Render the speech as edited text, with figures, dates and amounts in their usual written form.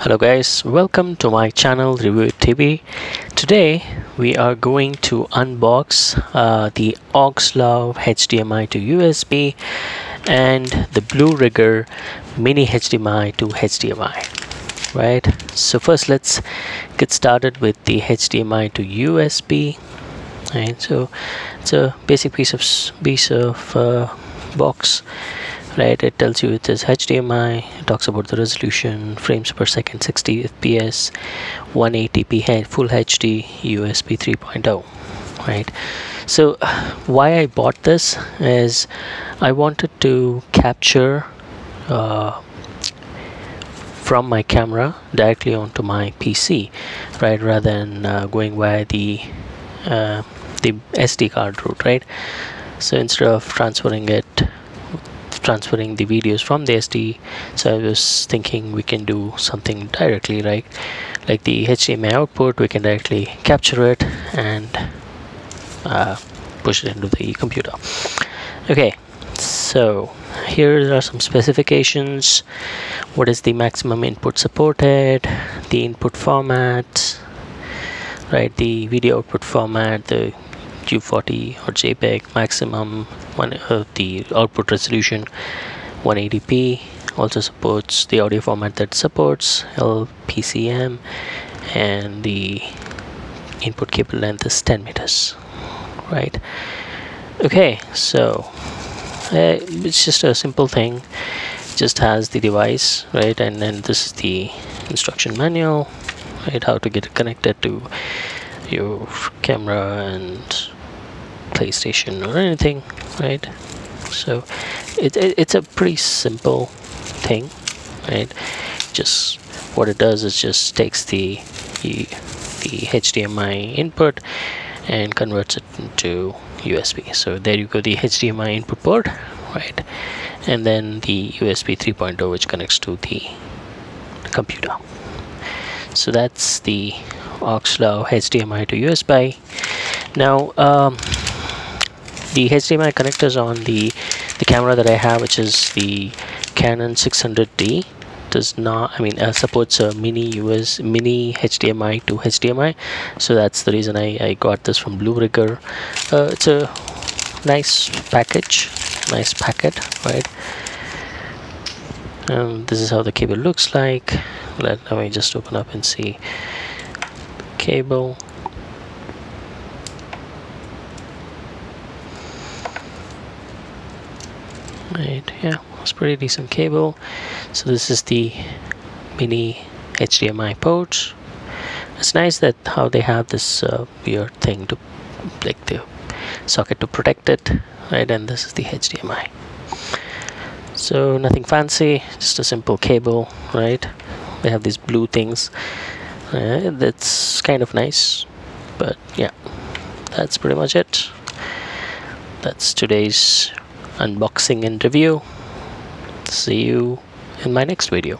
Hello guys, welcome to my channel Review TV. Today we are going to unbox the Oxlaw HDMI to USB and the Blue Rigger Mini-HDMI to HDMI. Right, so first let's get started with the HDMI to USB. Right, so it's a basic piece of box. Right, it tells you it is HDMI. It talks about the resolution, frames per second, 60 fps, 180p full HD, USB 3.0. right, so why I bought this is I wanted to capture from my camera directly onto my PC, right, rather than going via the SD card route, right. So instead of transferring the videos from the SD, so I was thinking we can do something directly, right? Like the HDMI output, we can directly capture it and push it into the computer. Okay, so here are some specifications. What is the maximum input supported, the input format, right, the video output format, the Q40 or JPEG maximum, the output resolution 180p, also supports the audio format that supports LPCM, and the input cable length is 10 meters, right. Okay, so it's just a simple thing, just has the device, right, and then this is the instruction manual, right, how to get it connected to your camera and PlayStation or anything, right. So it's a pretty simple thing, right. Just what it does is just takes the HDMI input and converts it into USB. So there you go, the HDMI input port, right, and then the USB 3.0 which connects to the computer. So that's the Oxlaw HDMI to USB. Now the HDMI connectors on the camera that I have, which is the Canon 600D, does not, supports a mini HDMI to HDMI. So that's the reason I got this from Blue Rigger. It's a nice package, nice packet, right. This is how the cable looks like. Let me just open up and see the cable. Right, yeah, it's pretty decent cable. So this is the mini HDMI port. It's nice that how they have this weird thing to, like, the socket to protect it, right, and this is the HDMI. So nothing fancy, just a simple cable, right. They have these blue things, that's kind of nice, but yeah, that's pretty much it. That's today's unboxing and review. See you in my next video.